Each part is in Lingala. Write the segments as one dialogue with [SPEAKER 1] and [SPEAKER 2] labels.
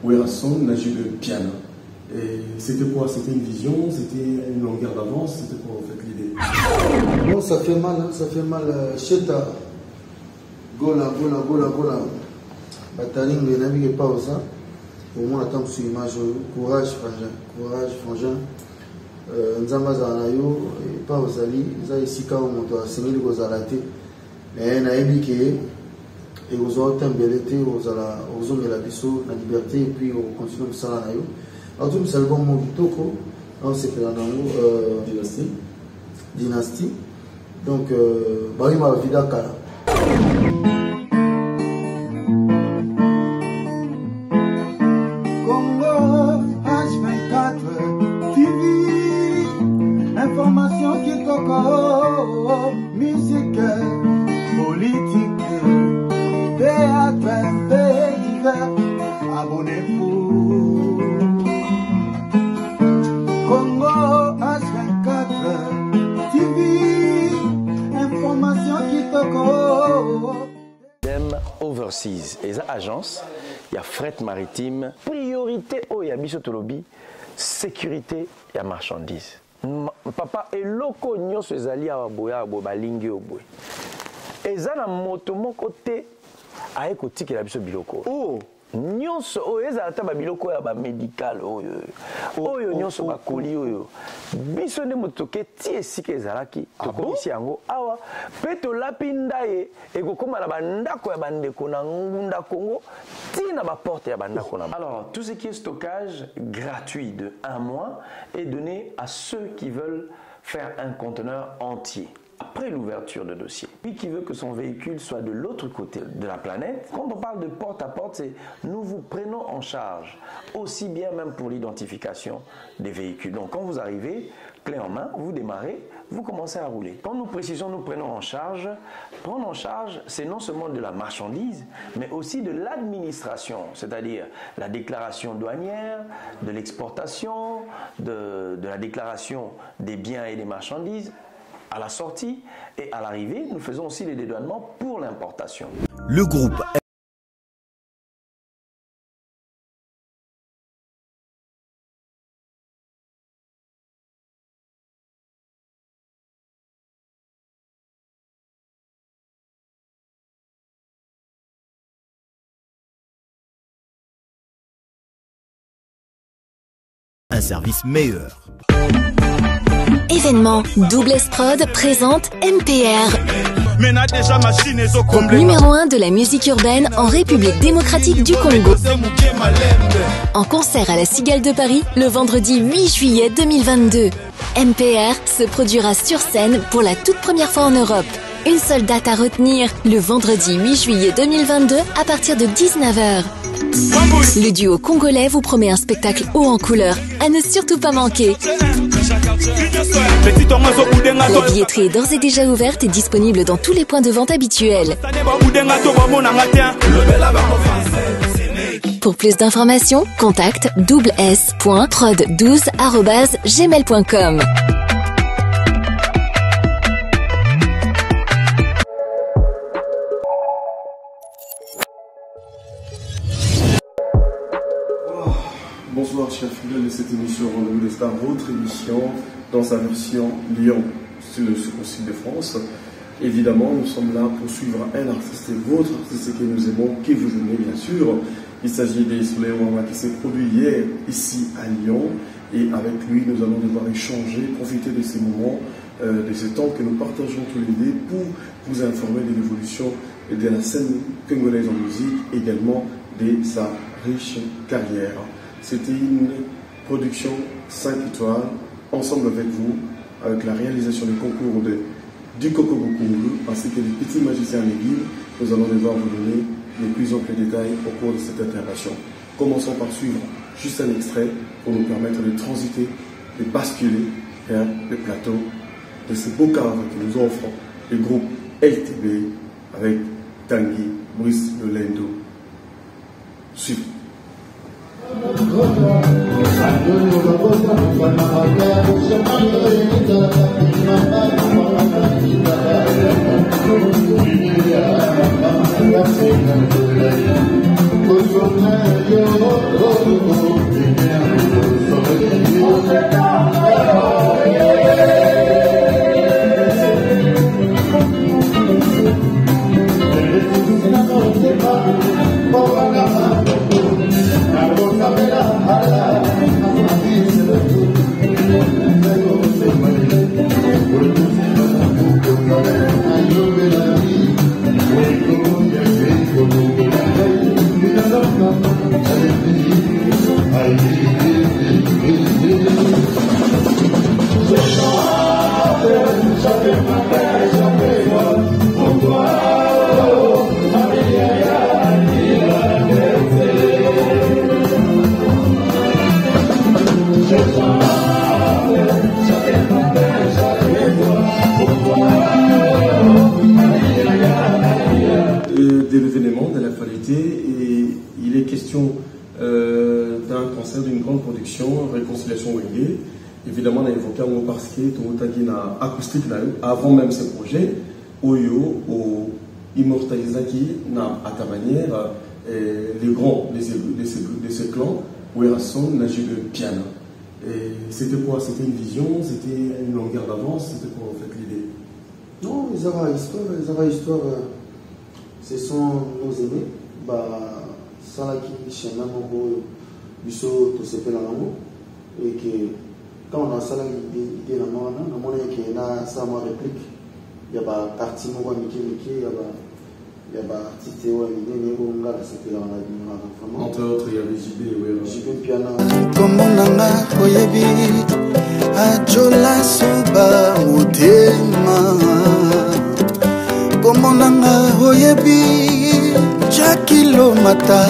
[SPEAKER 1] Werrason n'a joué le piano. Et c'était quoi? C'était une vision, c'était une longueur d'avance, c'était quoi en fait l'idée?
[SPEAKER 2] Non, ça fait mal, hein, ça fait mal. Cheta, gola. Bataling, le navire pas aux ça. Au moins, attends sur l'image. Courage, frangin. Nzamba Zanayo, pas aux alliés. Ça ici, quand on doit s'aimer aux alatés. Mais on a éduqué. Et aux autres, embelleté, aux hommes de la biseau, la liberté, et puis on continue ça là. En tout cas, c'est le bon mot Vitoko. On s'est fait dynastie. Donc, Bari m'a vida Kala.
[SPEAKER 3] Congo H24 TV, information qui toque, musique, politique, théâtre, pays, abonnez-vous. Congo H24 TV, information qui toque.
[SPEAKER 4] Overseas, et agence, il y a fret maritime, priorité au Yabiso Tolobi, sécurité et marchandises. Papa et loko nyos ezali a boya balingi oboy. Ezana moto mon côté a ekotiki la biso biloko. Oh nyonso oyo ezalata babiloko ya bamedical oyo nyonso bakoli oyo biso nde motoke ti esika ezalaki tokomisi yango awa mpe tolapi ndaye ekokóma na bandako ya bandeko na ngunda Congo ti na baporte ya bandako na. Alors tout ce qui est stockage gratuit de 1 mois est donné à ceux qui veulent faire un conteneur entier. Après l'ouverture de dossier, lui qui veut que son véhicule soit de l'autre côté de la planète, quand on parle de porte à porte, c'est nous vous prenons en charge, aussi bien même pour l'identification des véhicules. Donc quand vous arrivez, clé en main, vous démarrez, vous commencez à rouler. Quand nous précisons nous prenons en charge, prendre en charge, c'est non seulement de la marchandise, mais aussi de l'administration, c'est-à-dire la déclaration douanière, de l'exportation, de la déclaration des biens et des marchandises, à la sortie et à l'arrivée, nous faisons aussi les dédouanements pour l'importation.
[SPEAKER 5] Le groupe un service meilleur.
[SPEAKER 6] Événement, Double S Prod présente MPR. Groupe numéro 1 de la musique urbaine en République démocratique du Congo. En concert à la Cigale de Paris le vendredi 8 juillet 2022. MPR se produira sur scène pour la toute première fois en Europe. Une seule date à retenir, le vendredi 8 juillet 2022 à partir de 19 h. Le duo congolais vous promet un spectacle haut en couleur, à ne surtout pas manquer. La billetterie est d'ores et déjà ouverte et disponible dans tous les points de vente habituels. Pour plus d'informations, contacte doubles-s.prod12@gmail.com.
[SPEAKER 1] Bonsoir chers fidèles de cette émission Rendez-vous des Stars, votre émission dans sa version Lyon, sur le sud de France. Évidemment, nous sommes là pour suivre un artiste, votre artiste que nous aimons, que vous aimez bien sûr. Il s'agit des Soleil Ouama qui s'est produit hier ici à Lyon. Et avec lui, nous allons devoir échanger, profiter de ces moments, de ce temps que nous partageons tous les deux pour vous informer de l'évolution de la scène congolaise en musique, également de sa riche carrière. C'était une production 5 étoiles, ensemble avec vous, avec la réalisation du concours du Coco Bukungu, ainsi que du petit magicien Miguel. Nous allons devoir vous donner les plus amples détails au cours de cette intervention. Commençons par suivre juste un extrait pour nous permettre de transiter, de basculer vers le plateau de ce beau cadre que nous offre le groupe LTB avec Tanguy Brice Lolendo. Suivez. un concert d'une grande production, Réconciliation Wenge. Évidemment, on a évoqué un mot parce que tout le monde acoustique avant même ce projet, Oyo, au immortalisaki à ta manière les grands de ce clan, Werrason, n'a joué le piano. C'était quoi? C'était une vision, c'était une longueur d'avance, c'était quoi en fait l'idée?
[SPEAKER 2] Non, ils avaient histoire, ce sont nos aînés, ça là qui chez Maman, Bisso, tout se fait dans l'amour, et que quand on a ça là, il est dans mon qu'il y a ça ma réplique, il y a pas partie moi Mickey, il y a pas artiste ouais il y a c'était dans la
[SPEAKER 1] entre autres il y avait
[SPEAKER 2] JB piano
[SPEAKER 3] comme nanga oyebi ajola soba motema comme nanga oyebi Jakilo mata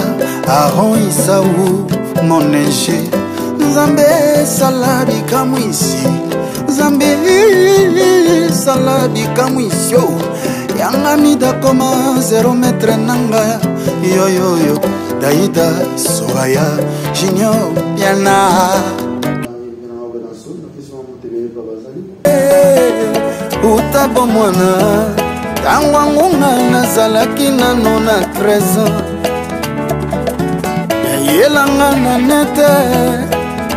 [SPEAKER 3] Aron Isaou mon enche Nzambe salabi kamwisi Nzambe salabi kamwisio Yanga mida koma 0 metre nanga Yo yo yo Daida Soraya Junior Yana Utabo mwana Tangwangunga nazalaki nano na 13 ans Yelanga na nete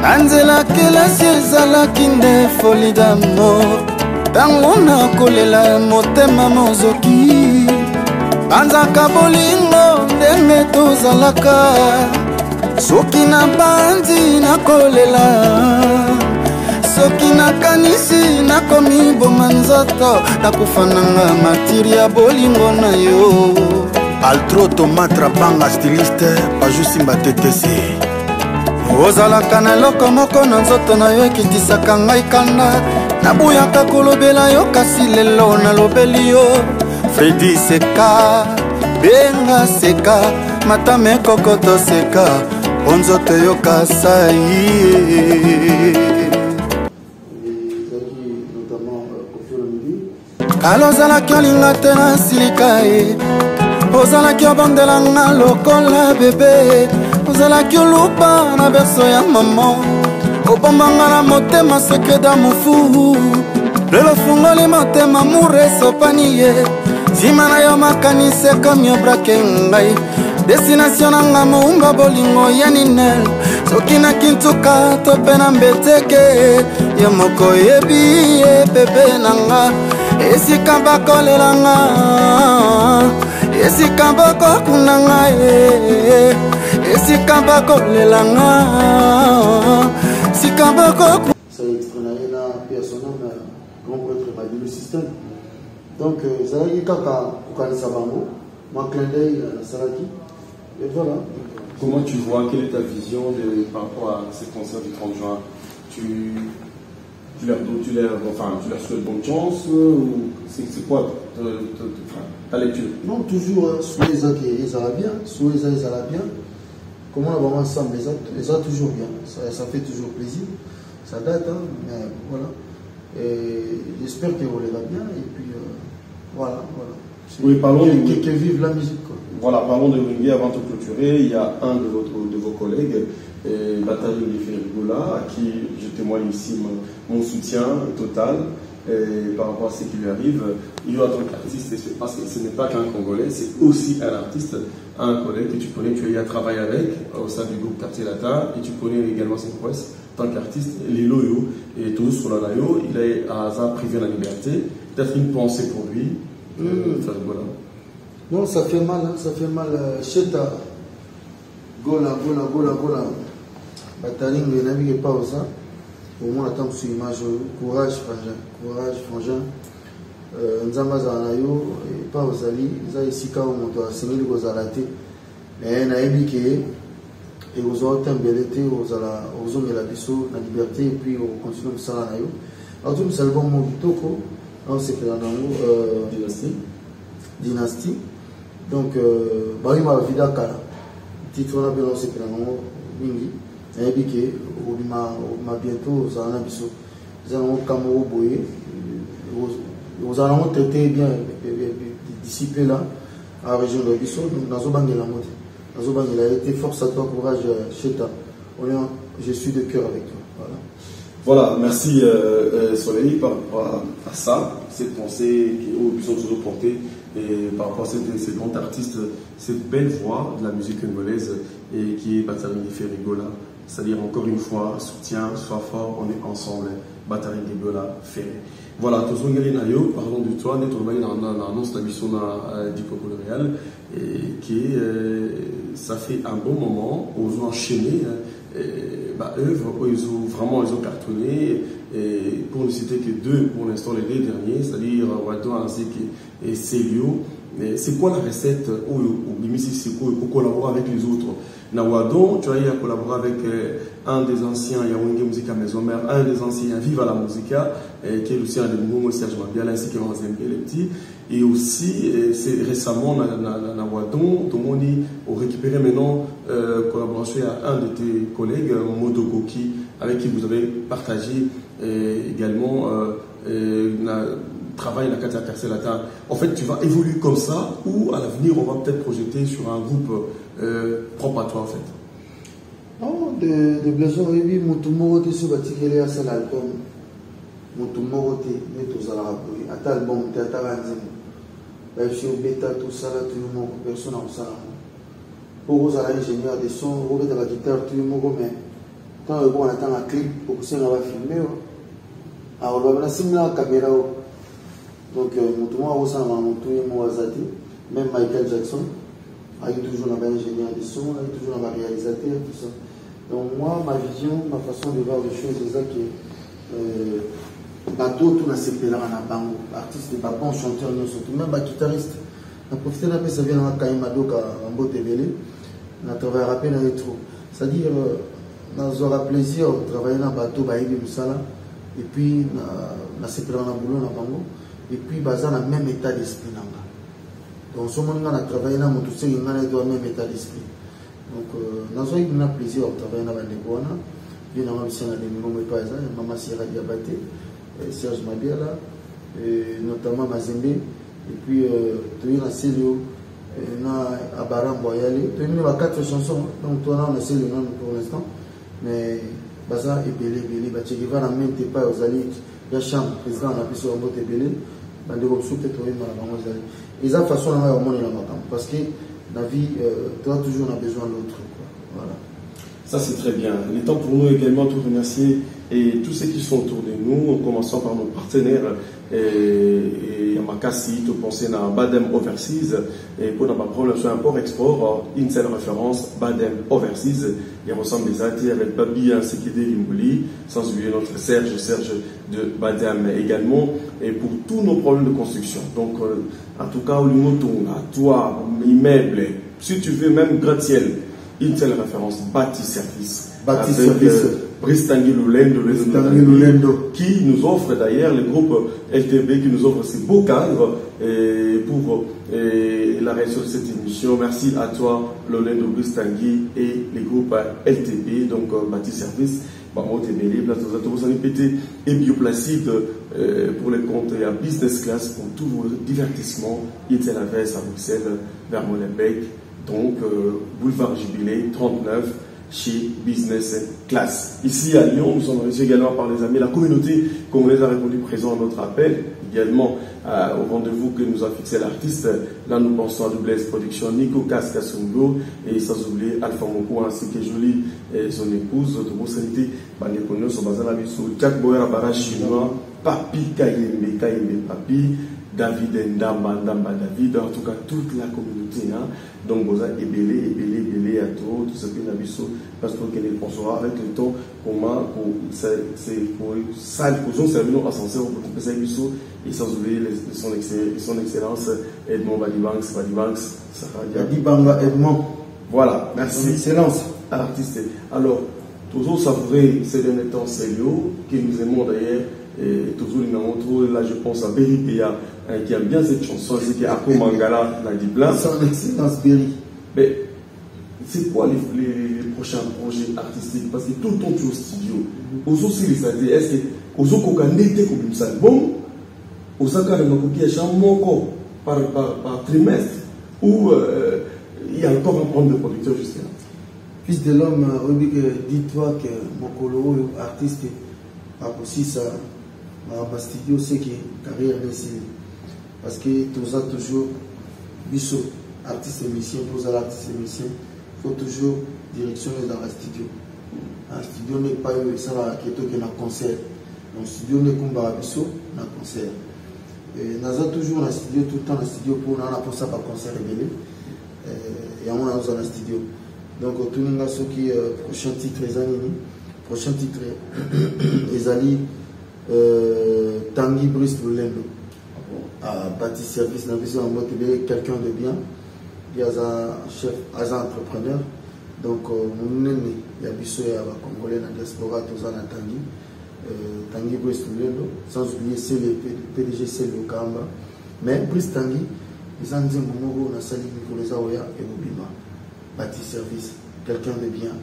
[SPEAKER 3] Anzela kelasi ezalaki nde folie d'amour Tango nakolela motema mozoki Banzaka bolingo ndenge tozalaka Soki na bandi nakolela Soki nakanisi nakomi boma nzoto Nakufananga matiri ya bolingo na yo Altro Tomatra Banga styliste Pajusimba TTC Ozalaka na eloko moko na nzoto na yo ekitisaka ngai kanda Nabuyaka kolobela yo kasi lelo nalobeli yo Freddy Seka Benga Seka Matame Kokoto Seka Onzoto yo kasai Alozalaki olinga te na silika ye Ozalaki obondelanga lokola bebe Ozalaki olupa na berso ya mama Obombanga na motema secret d'amour fou Lelo fungoli motema mure sopani ye Sima na yo makanise komi obrake ngai Destination nanga moumba bolingo ya ninel Soki na kintuka tope na mbeteke Yo moko yebi ye bebe nanga Esika bakolelanga Esika bakokunanga Esika bakolelanga Sika bakokunanga
[SPEAKER 2] Ça extraînait là personnel grand prêtre va dire le système donc ça y est kaka kukanisa bango ma clin d'œil ça qui et voilà.
[SPEAKER 1] Comment tu vois, quelle est ta vision par rapport à ces concerts du 30 juin? Tu leur souhaites bonne chance ou c'est quoi ta lecture?
[SPEAKER 2] Non, toujours, soit les autres ils allaient bien, soit les autres ils allaient bien. Comment on va ensemble les autres toujours bien, ça fait toujours plaisir. Ça date, hein, mais voilà. Et j'espère que vous les va bien et puis voilà.
[SPEAKER 1] Oui, parlons
[SPEAKER 2] que vive la musique. Quoi.
[SPEAKER 1] Voilà, parlons de Wenge avant de clôturer. Il y a un de vos collègues, Batari Rigola, à qui je témoigne ici mon soutien total par rapport à ce qui lui arrive. Il est en tant qu'artiste, parce que ce n'est pas qu'un Congolais, c'est aussi un artiste, un collègue que tu connais, tu as eu à travailler avec au sein du groupe Quartier Latin, et tu connais également ses prouesses en tant qu'artiste, Liloyo, et tous sur la Nayo, il est à hasard privé de la liberté. Peut-être une pensée pour lui. Voilà.
[SPEAKER 2] Non, ça fait mal, hein, ça fait mal. Cheta, gola. Bataling, le navire pas aux ça. Au moins, attends sur l'image. Courage, frangin. Nzamaza anayo, pas aux alliés. Ça ici, quand on doit signer les gosses à la tête. Mais on a émiqué. Et aux autres, embelleté, aux hommes de la bisso, la liberté, et puis on continue de ça anayo. Alors, tout le bon mot du toko. On s'est fait un dynastie. Donc, il m'a vu d'accord. Titre on a bien lancé pour un mingi. Et puis que m'a bientôt ça en a biso. Nous allons Camaro boyer. Nous allons traiter bien disciples là à la région de Bisso. Nous avons gagné la mode. Nous avons gagné la été force à toi courage Cheta. je suis de cœur avec toi. Voilà.
[SPEAKER 1] Voilà, merci Soleil par rapport à ça, cette pensée qui est toujours portée et par rapport à ces grands artistes, cette belle voix de la musique congolaise et qui est Bataringue Ferrigola. C'est-à-dire encore une fois, soutien, sois fort, on est ensemble, Bataringue Ferré. Voilà, parlons de toi, nous travaillons dans l'annonce de la mission du Congo Réal et qui ça fait un bon moment, aux enchaîné. Œuvres, ils ont cartonné, et pour ne citer que deux, pour l'instant les deux derniers, c'est-à-dire Wado ainsi et Célio. C'est quoi la recette pour collaborer avec les autres? Nawado, tu as eu à collaborer avec un des anciens Yawenge Musica Maison Mère, un des anciens Viva la Musica, qui est Lucien de Momo Serge Mabiala, ainsi que Mazembe les petits. Et aussi, c'est récemment, Nawado, tout le monde a récupéré maintenant collaboration à un de tes collègues, Modo Goki, avec qui vous avez partagé également travail à la Katia Carcelata. En fait, tu vas évoluer comme ça, ou à l'avenir, on va peut-être projeter sur un groupe propre à toi, en fait.
[SPEAKER 2] Non, de Blason Rébi, mon toumoro te subatikele à cet album. Mon toumoro te, mais tous à la rapouille. À tel album, tu as ta ranzine. Je suis au bêta, tout ça, là, tout le monde, personne en ça. Pour vous, à l'ingénieur des sons, vous avez la guitare, tout le monde, mais quand on attend un clip, pour que ça va filmer. Alors, on va filmer la caméra. Donc, mon ça même Michael Jackson, il y a toujours un ingénieur de son, il y a toujours un réalisateur, tout ça. Donc, moi, ma vision, ma façon de voir les choses, c'est ça que tout le monde artiste, pas bon chanteur, surtout même guitariste. On a profité d'un peu, ça vient dans Kaimado, en beau télé, on a travaillé à peine avec trop. C'est-à-dire, on aura plaisir de travailler dans un bateau, et puis, on a séparé dans le boulot, et puis dans le même état d'esprit. Donc, ce moment on a travaillé dans le même état d'esprit. Donc, nous avons eu plaisir de travailler dans le Boana. Nous avons aussi Maman Sierra Diabaté, Serge Mabiala, notamment Mazembe, et puis nous avons Célio, Abaram Boyale. Nous avons 4 chansons, donc nous avons Célio pour l'instant. Mais Baza est belé, Batché va la même pas aux alliés. Il y a Cham, président de la puissance de Botébélé. Et ça façon parce que la vie, toi toujours on a besoin de l'autre. Voilà.
[SPEAKER 1] Ça c'est très bien. Il est temps pour nous également de remercier et tous ceux qui sont autour de nous, en commençant par nos partenaires et Yamakasi, tout penser à Badem Overseas et pour notre problème sur import-export, une seule référence, Badem Overseas, il ressemble des artistes avec Babi ainsi que des Limboli, sans oublier notre Serge de Badem également, et pour tous nos problèmes de construction. Donc, en tout cas, au Limoton, à toi, immeuble, si tu veux même gratte-ciel, une seule référence, Bâti Service.
[SPEAKER 2] Bâti Service.
[SPEAKER 1] Bristangui Lulendo, qui nous offre d'ailleurs, le groupe LTB, qui nous offre ces beaux cadres pour la réalisation de cette émission. Merci à toi, Lulendo Bristangui et les groupes LTB, donc Bâti Service, Tébélé, Place de et Bioplacide pour les comptes et à Business Class pour tous vos divertissements. Il était la veste à Bruxelles, vers Molenbeek, donc boulevard Jubilé 39. Chez Business Class. Ici à Lyon, nous sommes reçus également par les amis. La communauté congolaise a répondu présent à notre appel, également au rendez-vous que nous a fixé l'artiste. Là, nous pensons à Doublesse Production, Nico Kaskasongo, et sans oublier Alpha Moko ainsi que Jolie et son épouse. De vos sanités, Banékono, Sobazanabiso, Jack Boyer, Abara Chinois, Papi Kayembe, Papi, David Ndamba David, en tout cas toute la communauté. Hein. Donc, vous avez ébélé à tout ce que nous avons, parce qu'on saura avec le temps comment ça nous servir ascenseur pour couper ça et sans oublier son excellence Edmond Badibanks, Badibanks,
[SPEAKER 2] Edmond.
[SPEAKER 1] Voilà, merci.
[SPEAKER 2] Son excellence.
[SPEAKER 1] À l'artiste. Alors, toujours savourer ces derniers temps Célio, que nous aimons d'ailleurs. Et toujours là je pense à Berry Péa qui aime bien cette chanson, c'est qui Ako Mangala la Dibla.
[SPEAKER 2] Son excellence Berry.
[SPEAKER 1] Mais c'est quoi les prochains projets artistiques? Parce que tout le temps tu es au studio. Aux aussi les années, est-ce que aux autres qu'on a été comme un album, aux autres qu'on a un chant par trimestre, ou il y a encore un problème de producteur jusqu'à là?
[SPEAKER 2] Fils de l'homme, dis-toi que mon colo artiste a aussi ça. Ma studio, c'est que carrière de parce que tu as toujours biso artiste émission, tous les artistes émission, il faut toujours direction dans la studio. Un studio n'est pas ça qui est un concert. Donc studio n'est pas biso, un concert. Nous avons toujours un studio tout le temps, un studio pour ça par concert révélé. Et on a un studio. Donc tout le monde qui prochain titre les années, prochain titre les alliés Tanguy Brice Lulendo a bâti service dans la en motiver quelqu'un de bien. Il y a un chef, un entrepreneur. Donc il y a Bissou et Congolais dans la diaspora, tous en Tanguy. Tanguy Brice Lulendo, sans oublier c'est le PDG, c'est le Kamba. Mais Brice Tanguy, les gens disent on a sali pour les Aoya et Obima. Bâti service, quelqu'un de bien.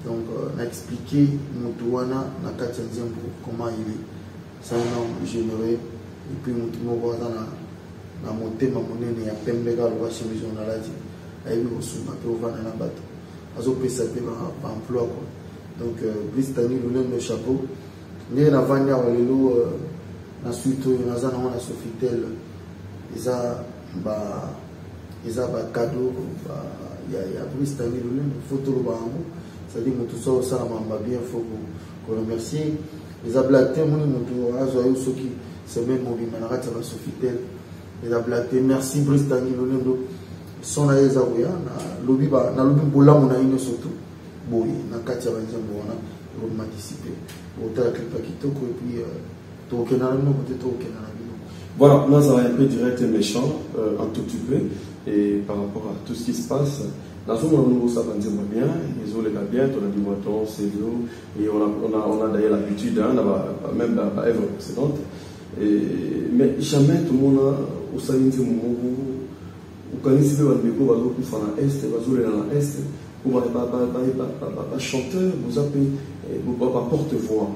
[SPEAKER 2] Donc on a expliqué Moutouana, Nakati Nzembo, comment il est. C'est un homme généreux. Et puis Moutouana, dans mon thème, il y a Pembega, le Washington Journal, il y a eu aussi un peu au Van à la bateau. Il y a eu un emploi. Donc, Brice Tanguy, le chapeau. Il y a un Vania, la suite, il y a un Sofitel. Il y a un cadeau. Il y a Brice Tanguy, le photo de Bango. C'est-à-dire que tout ça, ça m'a bien, il faut qu'on remercie. Les ablatés, ceux qui se mettent mobile, à Sofitel. Les ablatés, merci Brice Tanguy, le son à Ezaouya, lobby bola mon aïe surtout. Bon, na Katia Banzembo, on a participé. Autant que le Pakitoko, et puis,
[SPEAKER 1] voilà, là ça va un peu direct et méchant, un tout petit peu, et par rapport à tout ce qui se passe. Dans ce moment où ça va dire bien, les autres les bien, on a du moton, c'est l'eau, et on a d'ailleurs l'habitude, même dans la œuvre précédente. Mais jamais tout le monde a au salon du moment où quand il s'est fait le bateau pour faire l'Est, il va jouer dans l'Est, pour pas chanteur, vous pas porte-voix.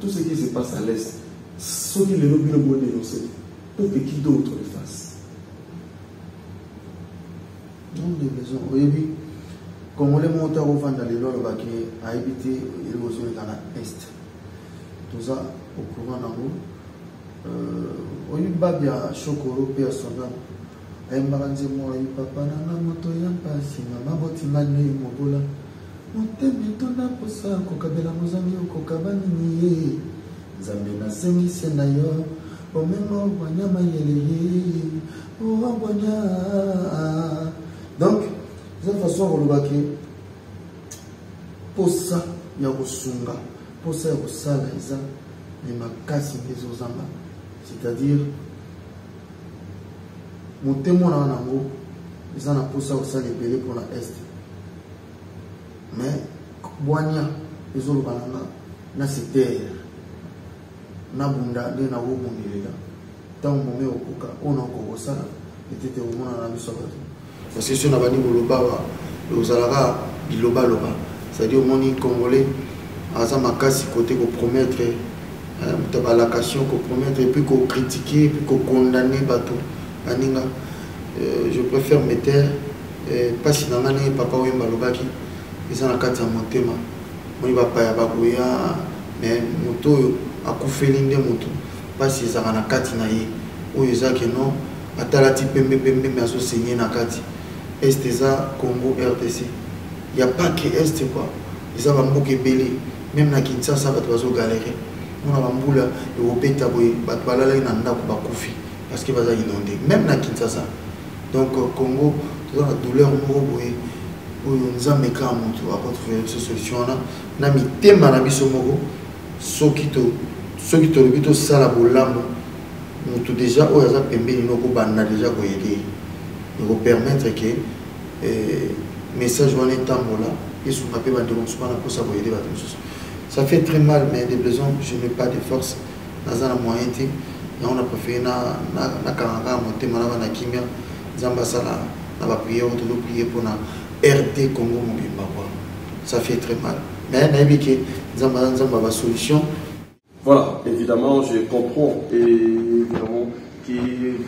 [SPEAKER 1] Tout ce qui se passe à l'Est, ceux qui les lobbies le bon dénoncer, pour que qui d'autre le fasse.
[SPEAKER 2] Non, des besoins. Oui, comme on les monte au vent dans les lois, qui a évité l'érosion dans l'Est. Tout ça, au courant en haut. Oui, Babia, Chokoro, personne. Embaranze moi papa na moto ya pasi mama botinga ne mobola motemi tonda posa ko kabela mozami ko kabani ni zambe na sengise na yo o memo wanyama yele o wanya. Donc de toute façon on va que posa ya kosunga posa ya kosala eza mais makasi ndezo zamba, c'est-à-dire mon témoin en amour, ils en ont poussé au sein des belés pour l'Est. Mais, Boania, les autres banana, na c'est terre. Na bunda, de na wo bundi les gars. Tant qu'on met au coca, on a encore ça, et était au moins à la mission. Parce que si on a banni le loba, le zalara, il loba loba. C'est-à-dire au monde congolais, à ça ma casse côté qu'on promettre, la location qu'on promettre, et puis qu'on critiquer, puis qu'on condamner bateau. Aninga, je préfère me taire, pas si dans l'année, papa ou Mbalobaki, ils ont la carte à mon thème. Moi, il va pas y avoir mais moto a coupé l'inde moto, pas si ils ont la carte naïe, ou ils ont que non, à Talati Pembe, mais à se saigner la carte. Est ça, Congo, RDC. Il n'y a pas que Est quoi. Ils ont un mot qui est belé, même na Kinshasa, ça va te galérer. On a un boule, et au Péta, Batwala, il y a un koufi. Parce qu'il va inonder, même dans Kinshasa. Donc, Congo, toute la douleur, où nous avons mis à retrouver cette solution-là. Nous avons mis des manabiso mogo, ceux qui te le ça la boulame, nous déjà, où ils ont pembé, nous avons déjà aider. Ils vont permettre que le message va être là, et sous papier, ça fait très mal, mais des besoins, je n'ai pas de force. Nous avons la moyenne. On a préféré na karanga monter na kimia zamba sala na ba prier on doit prier pour na RD Congo mobimba quoi. Ça fait très mal. Mais na biki zamba ba solution.
[SPEAKER 1] Voilà, évidemment, je comprends et évidemment que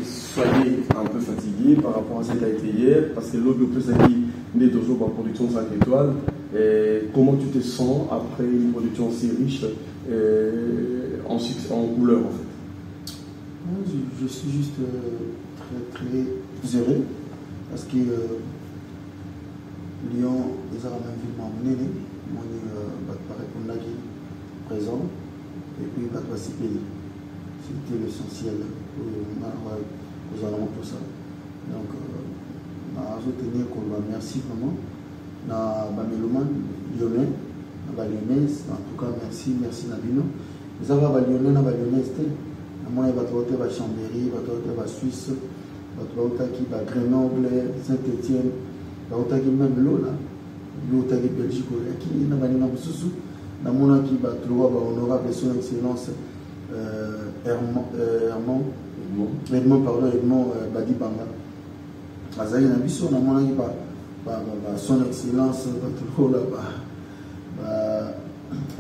[SPEAKER 1] soyez un peu fatigué par rapport à ce qui a été hier parce que l'autre peut s'agir né dans une production 5 étoiles. Et comment tu te sens après une production si riche en couleurs en fait?
[SPEAKER 2] Je suis juste très heureux parce que Lyon est la même ville que moi. On a présent et puis il va participer. C'était l'essentiel aux alentours de ça. Donc, je tenir qu'on va merci vraiment. Na Bameloman, Lyonnais, na Lyonnaise, en tout cas merci Nabino. Nous avons Lyonnais, na Lyonnaise, moi il va trouver à Chambéry, il va trouver à Suisse, il va trouver à Grenoble, Saint-Étienne, il va trouver même l'eau là, l'eau de Belgique, qui n'a pas de sous, na mona qui va trouver honorable son excellence Edmond Badi Banga. Azaï na biso na mona qui va son excellence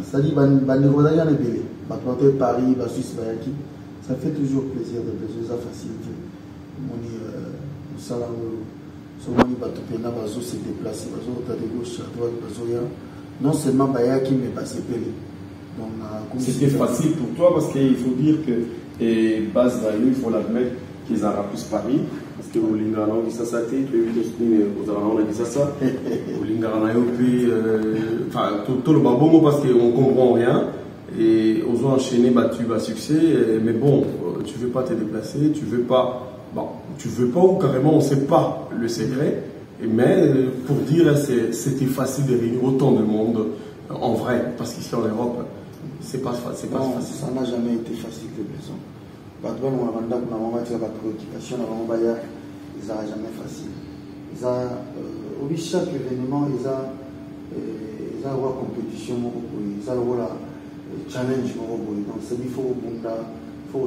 [SPEAKER 2] c'est-à-dire Paris, Suisse, ça fait toujours plaisir de besoin ça facilité se déplacer non seulement qui mais passé
[SPEAKER 1] c'était facile pour toi parce qu'il faut dire que base il faut l'admettre qu'ils ont plus Paris parce que au Lingana qui ça tu aux Arana qui ça au Lingana puis enfin tout le babongo parce qu'on comprend rien et aux enchaîné battu à succès mais bon tu veux pas te déplacer tu veux pas ou carrément on sait pas le secret mais pour dire c'était facile de réunir autant de monde en vrai parce qu'ici en Europe c'est pas facile
[SPEAKER 2] ça n'a jamais été facile de maison. Ils n'ont jamais facile. Chaque événement, ils ont une compétition, ils ont un challenge. Donc, c'est il faut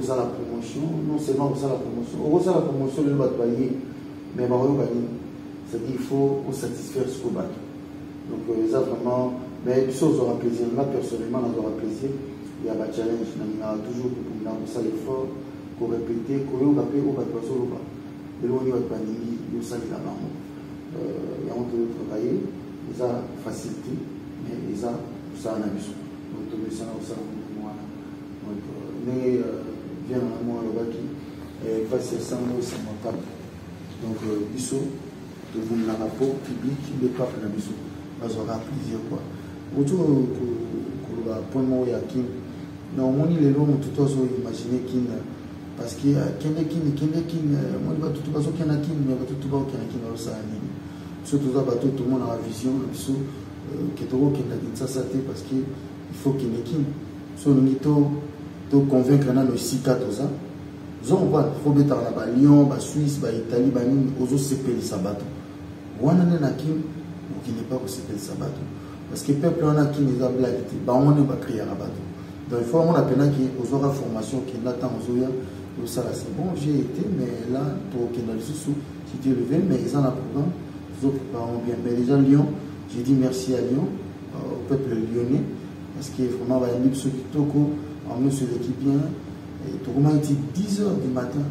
[SPEAKER 2] faire la promotion. Non seulement faire la promotion, la promotion, il va payer, mais c'est-à-dire qu'il faut satisfaire ce qu'on bat. Donc, ils ont vraiment. Mais les choses aura plaisir. Moi, personnellement, on aura plaisir. Il y a un challenge. On a toujours pour l'effort. Pour répéter, pour va solo pas. De l'eau, il va pas nier, il y a il y a honte de travailler, ils ont facilité, mais ils ont ça en abus. Donc, tout ça, moi. Donc, mais vient à moi le baki, et face à ça, c'est mon table. Donc, biso, de vous le rapport public, le pape la biso, ça aura plaisir quoi. Autour que le point où il y a qui, non, on y les longs, tout à fait imaginer qui. Parce que moi je vais tout passer au Kanakin mais tout va au Kanakin dans ça surtout ça tout le monde a la vision que tout le monde ça ça parce que il faut qu'il Kanakin so nous to convaincre na no sika to ça on va faut mettre la Lyon ba Suisse ba Italie ba ni ozo sepeli sabato wana ne na kim qui n'est pas sepeli sabato parce que peuple on a qui les a blagué ba on ne va créer rabato donc il faut on appelle qui aux aura formation qui l'attend aux oya. Ça c'est bon, j'ai été, mais là, pour qu'il y ait sous, si tu es levé, mais ils en ont programme, les autres parents bien. Mais déjà, Lyon, j'ai dit merci à Lyon, au peuple lyonnais, parce qu'il vraiment, il y a un qui toko, en mieux sur l'équipe bien, et tout le monde était 10 h du matin,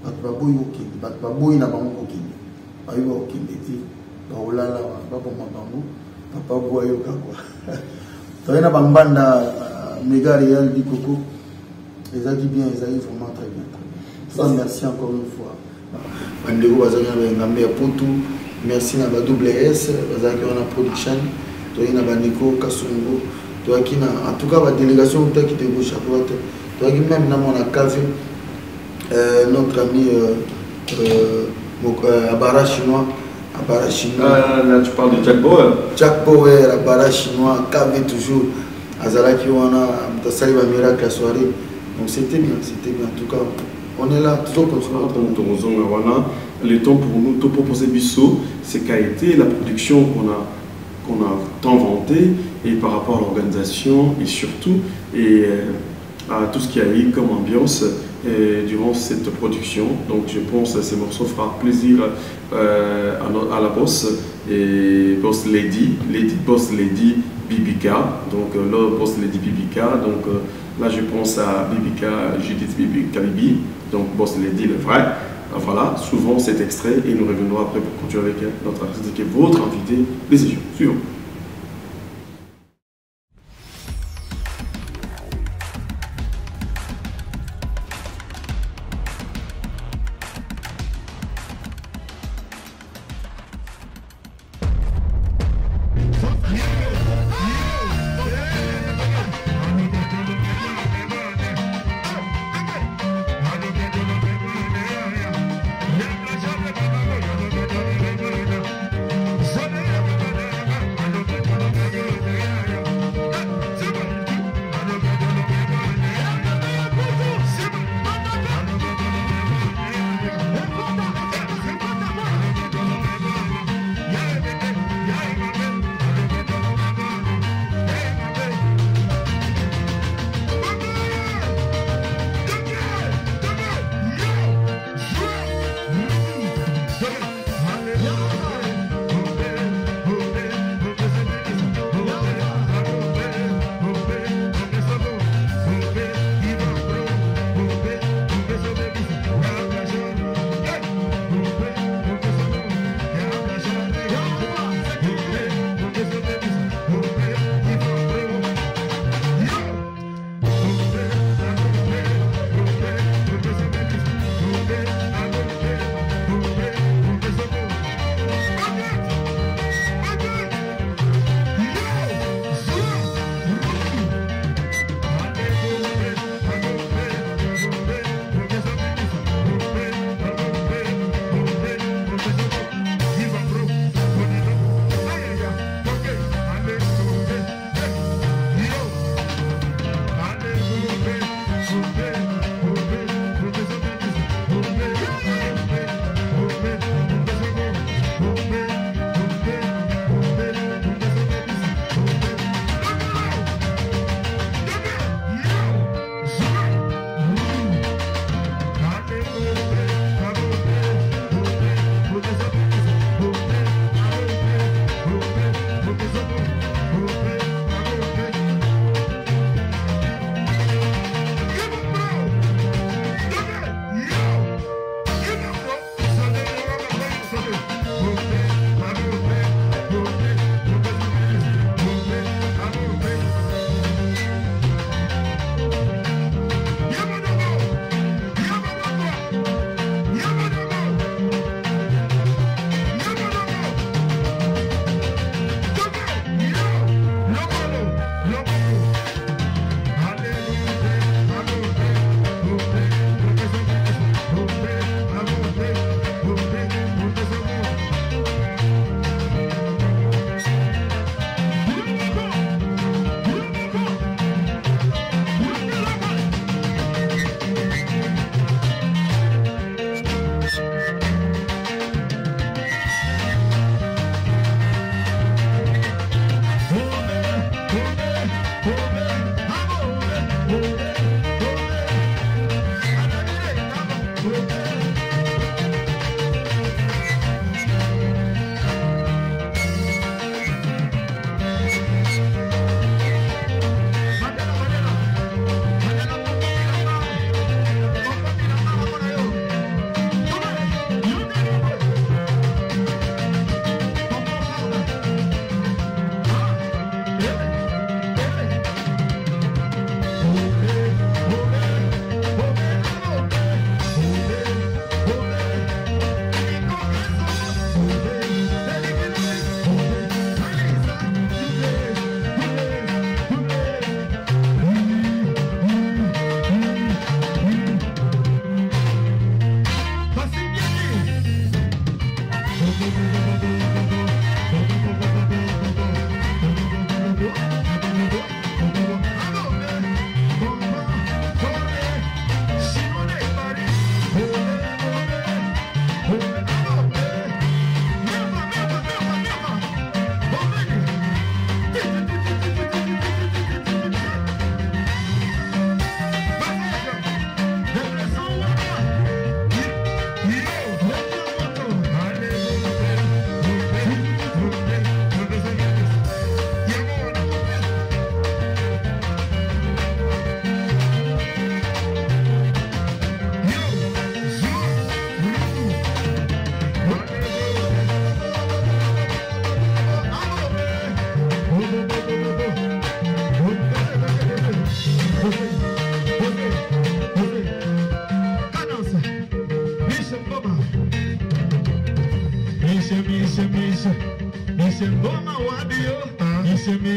[SPEAKER 2] Batbaboy au Kindi, Batbaboy n'a pas au Kindi, pas eu au Kindi, Baolala, pas comme Papa Boy au Kakwa. Tu as une bambanda, méga réel, dit Coco. Ils ont dit bien, ils ont dit vraiment très bien. Ça, merci encore une fois. Bandego, merci à la WS, à la production, à Bandeko, Kassungo, en tout cas, la délégation qui était gauche à droite, même dans mon cave, notre ami Abara chinois.
[SPEAKER 1] Là, tu parles de Jack Bauer.
[SPEAKER 2] Jack Bauer, Abara chinois, cave toujours. Azalaki, on a salué un miracle la soirée. Donc c'était bien, en tout cas, on est là, toujours comme ça.
[SPEAKER 1] Le temps pour nous de proposer Bissot, c'est qu'a été la production qu'on a tant vantée, et par rapport à l'organisation, et surtout, à tout ce qu'il y a eu comme ambiance durant cette production. Donc je pense que ces morceaux feront plaisir à la boss, et boss Lady Bibika, donc le boss Lady Bibika, donc là je pense à Bibika, Judith Bibika Bibi, donc boss Lady le vrai, Voilà, souvent cet extrait et nous revenons après pour continuer avec notre artiste qui est votre invité des sessions. Suivons.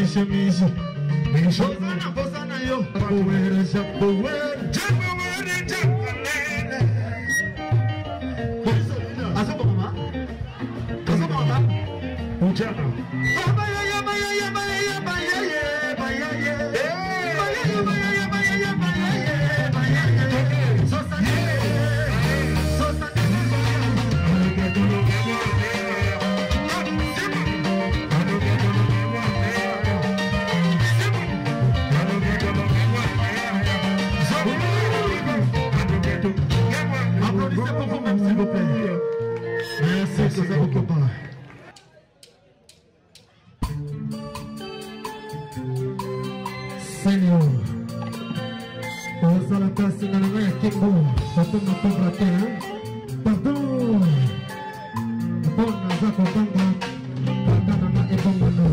[SPEAKER 7] chemise. Les choses à la bosse à nayo. Power, Jack Power. Jack Power, Jack Power. Azoboma. Azoboma. Ujana. Abaya, baya, baya, baya, baya, applaudissez pour vous-même s'il vous plaît. Merci, c'est ça beaucoup pas. Seigneur, on s'en a passé dans la main à Kimbo, pardon ma pauvre terre, pardon, bon naza kontanga, pardon nama ebongono.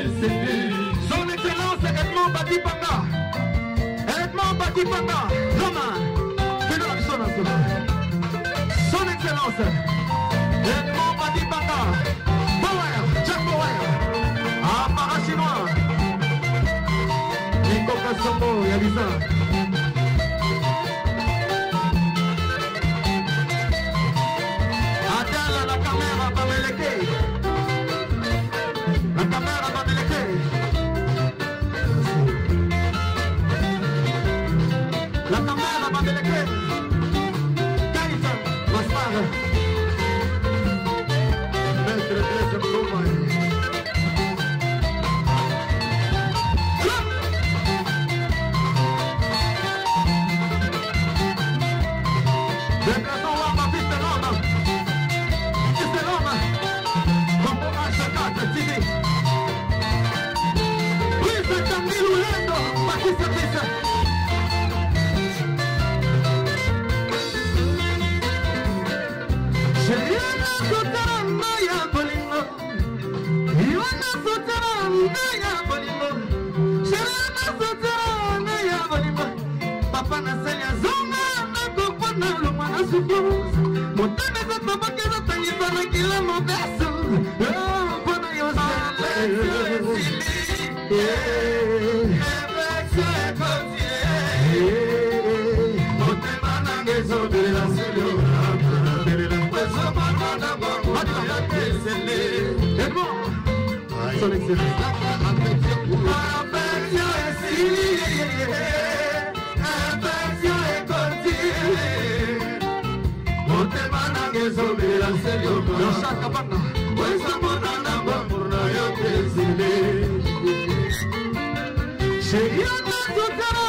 [SPEAKER 8] Son Excellence Edmond Badibanga. Edmond Badibanga. Romain. Son Excellence Edmond Badibanga. Power. Jack Power. Amara Chinois. Nico Kassongo. Yalisa. Adala la caméra va me léguer. La caméra va me léguer. La caméra va me léguer. Kaïsa, Maspara. Maître Blesse Moumaï. Déplacement à ma piste de l'homme. Piste de l'homme. Como a chacata, Tini. Piste Camilo Lendo. Batista Pista. Shayana Sotaranda ya Bolino. Iwana Sotaranda ya Bolino. Shayana Sotaranda ya Bolino. Papa Naselia Zonga. Montana za tabaka za tangiza na kila mobeso. Pana yo sale. Montana nangezo de la selio. Peso manana bango ya kesele. Edmond. Son Excellence. Affection est affection est continue. Sobera serio no shaka bana wesa mona namba murna yo kesile sheria na sotara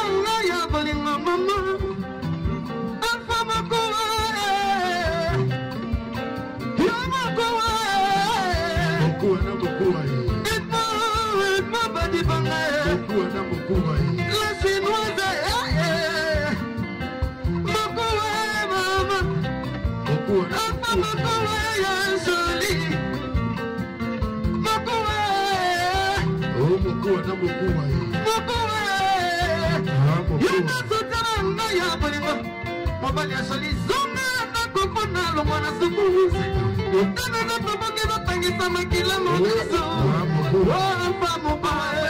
[SPEAKER 8] ya balinga mama alfa makoa ya makoa mokua etma badi banga mokua la chinoise Makowe ya jolie Makowe Oh Makowe na Makowe Makowe Yana sotaranga ya balima Mabali ya jolie Zonga na kopona longwa na sukuzi Utana na paboke batangisa makila moneso Alfa Makowe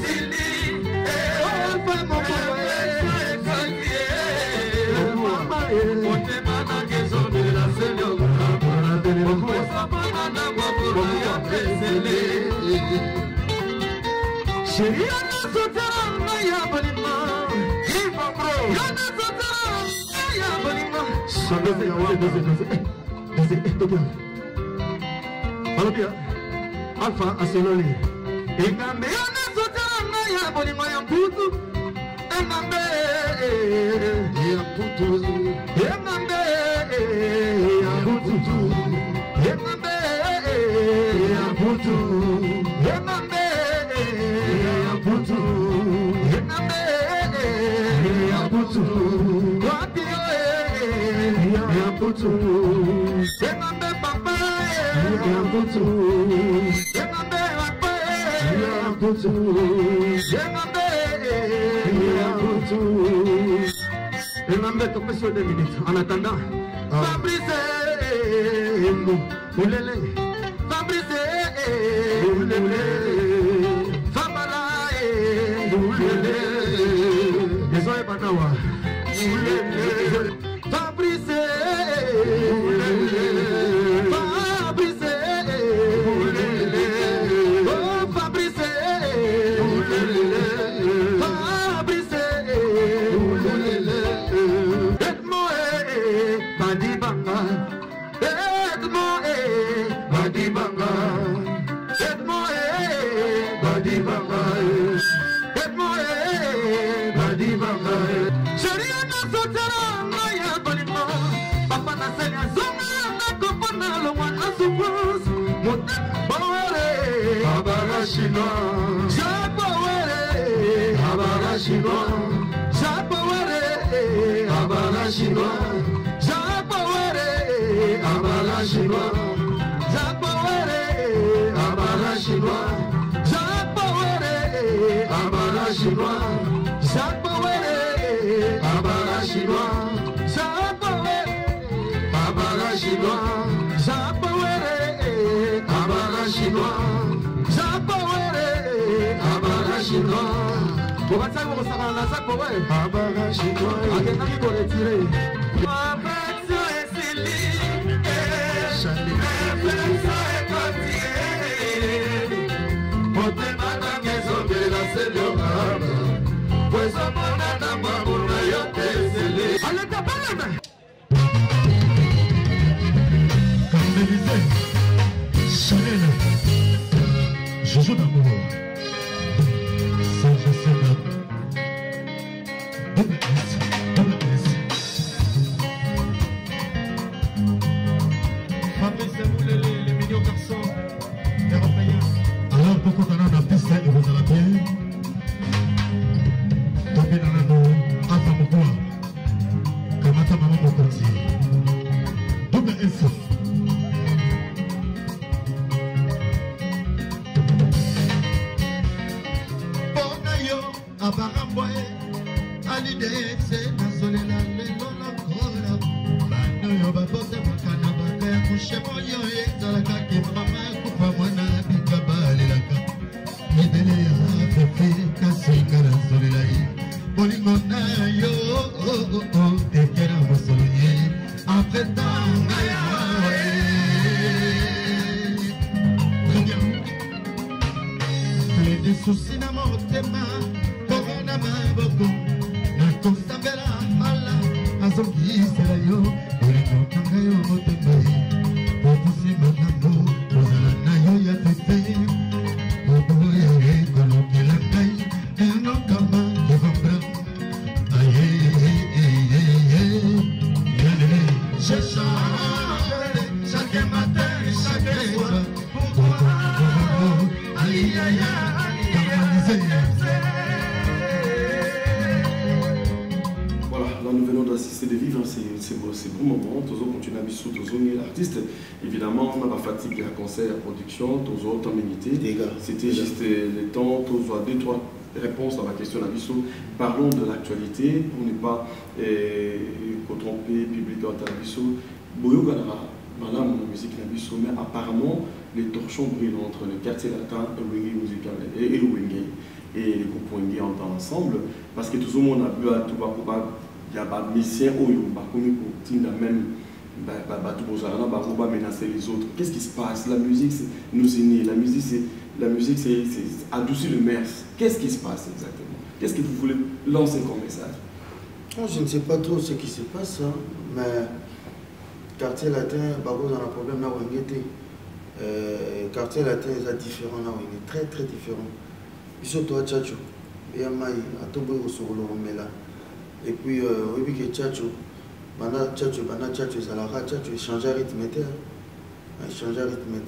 [SPEAKER 8] Sili Alfa Makowe Motema na kezo de la selio Sheria na sotaranga ya balima Hiva bro Yana sotaranga ya balima Shangaze ya wale Alopia Alpha Asenoli Engambe yana sotaranga ya balima ya mputu Engambe ya mputu Engambe ya mputu Engambe ya mputu Engambe ya mputu Engambe ya mputu Wapi ya mputu Engambe papa ya mputu Engambe papa ya mputu Engambe ya mputu Engambe topesio 2 minutes en attendant Fabrice Moulele Fabrice Moulele Fabala Moulele Désolé Banawa Moulele Fabrice Moulele Fabrice Moulele Oh Fabrice Moulele Fabrice Moulele Edmond Badibanga Edmond Badibanga Edmond Badibanga Edmond Badibanga Sheria na sotaranga ya balima Papa na selia zonga na kopana longwa na supus Bawere Abara Chinois Jabawere Abara Chinois Jabawere Abara Chinois Jabawere Abara Chinois Jabawere Abara Chinois Abara chinois, Jacques Boué, Abara chinois, Jacques Boué, Abara chinois, Jacques Boué, Abara chinois, Jacques Boué, Abara chinois. Pour ça, vous savez, la Jacques Boué, Abara chinois, à quel moment vous retirez? Réflexion est Céline, réflexion est Gauthier. Pote madame ezobela la señora, pues amona na mamuna yo te sele. Allez tapaleme.
[SPEAKER 7] Candélisé, Chanel, Jojo d'amour, Serge Sénat, double S. Fabrice Moulélé, les mignons garçons, européens. Alors pourquoi on a piste et vous allez bien? Tombé dans la nuit, Alpha Mokoua, Kamata Maman Mokonzi, double S. Bonayo, Abaramboye, Alide, c'est Nazolela, Lelola, Kola, Banoyo, Babote, Makana, Bakaya, Kouche, Moyo, et Zalakaki, Mama, Koupa, Mwana,
[SPEAKER 1] Évidemment, on a fatigué la concert, la production, tous les autres c'était juste le temps, tous les 2-3 réponses à ma question. Parlons de l'actualité pour ne pas tromper le public à Talabiso. Madame la musique mais apparemment les torchons brillent entre le quartier latin et le Wenge et les groupes Wenge ensemble parce que tout le monde a vu à tout il y a des messieurs qui ont même menacer les autres. Qu'est-ce qui se passe? La musique nous unit, la musique c'est adoucir le merce. Qu'est-ce qui se passe exactement? Qu'est-ce que vous voulez lancer comme message?
[SPEAKER 2] Je ne sais pas trop ce qui se passe, hein, mais quartier latin, on a un problème là où quartier latin est différent là où très très différent. Ils sont toi Tchatcho, et Yamaï, à Tobo sur le là. Et puis oui que Tchatcho. Bana Tchatcho, Zalara, Tchatcho, il change à rythme, il change à rythme.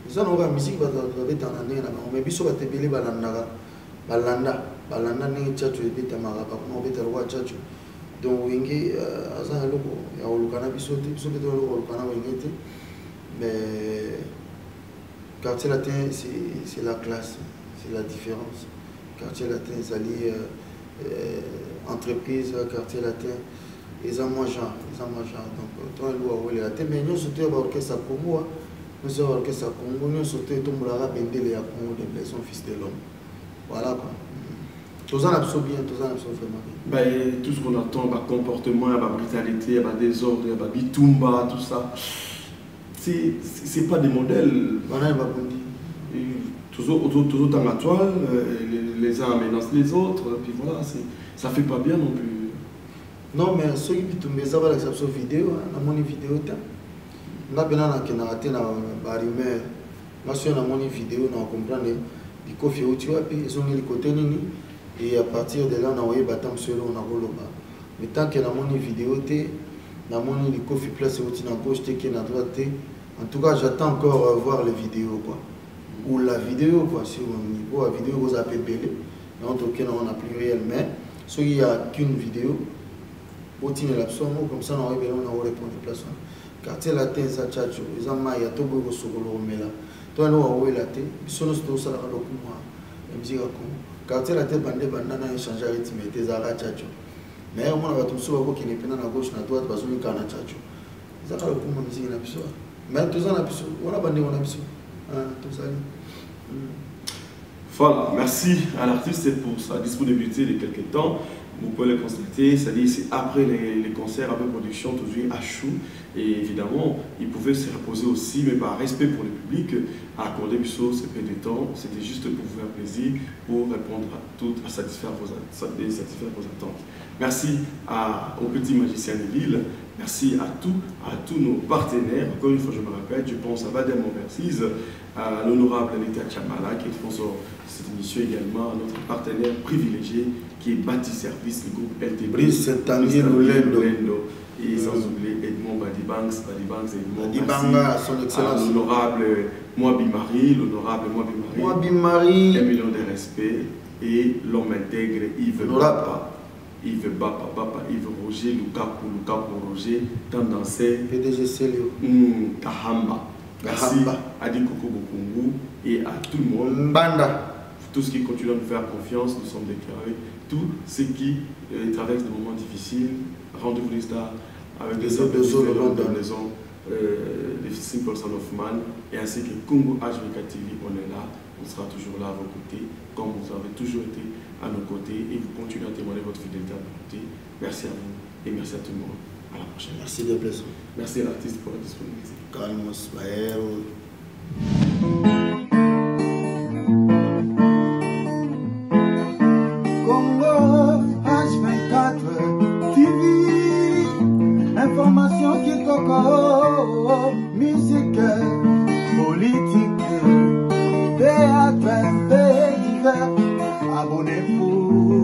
[SPEAKER 2] Ils ont la musique, ils ont en année, mais ils sont à Tébélé, Balanda, Tchatcho, et Bétamara, on va être roi Tchatcho. Donc, Wenge, Azan Logo, il y a le Kana Bissot, le Kana Wenge, mais quartier latin, c'est la classe, c'est la différence. Quartier latin, c'est entreprise, quartier latin. Ils ont mangé, donc toi il a été mais nous sommes orchestre Congo, nous sommes orchestre Congo, nous sommes tout le monde Bendele à Congo de son fils de l'homme. Voilà quoi. Tous en absorbent bien, tous en absorbent vraiment bien.
[SPEAKER 1] Tout ce qu'on attend, le comportement, la brutalité, le désordre, le bitumba, tout ça, c'est pas des modèles.
[SPEAKER 2] Voilà,
[SPEAKER 1] toujours dans la toile, les uns menacent les autres, puis voilà, ça fait pas bien non plus.
[SPEAKER 2] Non, mais ceux qui tombent, ça va l'accepter vidéo, on a mon vidéo. On a bien raté la rumeur. Moi, si on a mon vidéo, on comprend les coffres où tu vas, puis ils ont mis le côté nini. Et à partir de là, on a envoyé Batam sur on a roulé. Mais tant que la mon vidéo, on a mon les coffres place où tu as gauche, tu es à droite. En tout cas, j'attends encore voir les vidéos, quoi. Ou la vidéo, quoi, sur mon niveau, la vidéo, vous appelez Bélé. En tout cas, on n'a plus réel, mais s'il n'y a qu'une vidéo, comme ça, on a répondu place. Quartier latin, ça Tchatcho, ils ont maïa, tout le monde sur le là. Toi, nous avons laté, ils sont tous à la la musique à Congo. Quartier la tête bandé bandana échange rythme des ara tchatcho. Mais on a tout ça qui n'est pas à gauche à droite parce que kana tchatcho. Ça va pour ma musique na biso. Mais tout ça na biso, on a bandé on a biso. Tout ça.
[SPEAKER 1] Voilà, merci à l'artiste pour sa disponibilité de quelques temps. Vous pouvez le constater, c'est-à-dire c'est après les concerts, après production, toujours à Chou. Et évidemment, il pouvait se reposer aussi, mais par respect pour le public, à accorder plutôt ce peu de temps. C'était juste pour vous faire plaisir, pour répondre à tout, à satisfaire vos attentes. Merci au petit magicien de Lille. Merci à tous nos partenaires. Encore une fois, je me répète, je pense à Badem Overseas, à l'honorable Anita Chamala, qui est sponsor de cette émission également, à notre partenaire privilégié, qui est Bâti Service, le groupe LTB.
[SPEAKER 2] Brice Tanguy Lolendo.
[SPEAKER 1] Et sans oublier Edmond Badibanks et Edmond
[SPEAKER 2] Badibanga, son excellence.
[SPEAKER 1] L'honorable Moabi Marie, un million de respect, et l'homme intègre Yves Bapa. Yves Bapa, Yves Roger, Lukaku Roger, tendancier,
[SPEAKER 2] PDG Célio,
[SPEAKER 1] Kahamba. Merci à Dikoko Bokungu et à tout le monde.
[SPEAKER 2] Banda.
[SPEAKER 1] Tous ceux qui continuent à nous faire confiance, nous sommes déclarés. Tous ceux qui traversent des moments difficiles, rendez-vous les stars avec des hommes de la maison, les Simple Son of Man, et ainsi que Congo HVK TV, on est là, on sera toujours là à vos côtés, comme vous avez toujours été à nos côtés, et vous continuez à témoigner votre fidélité à nos côtés. Merci à vous et merci à tout le monde. À la prochaine.
[SPEAKER 2] Merci de plus.
[SPEAKER 1] Merci à l'artiste pour la disponibilité.
[SPEAKER 2] Calmos, Baero.
[SPEAKER 3] Information qui coco, musique, politique, théâtre, fait divers. Abonnez-vous.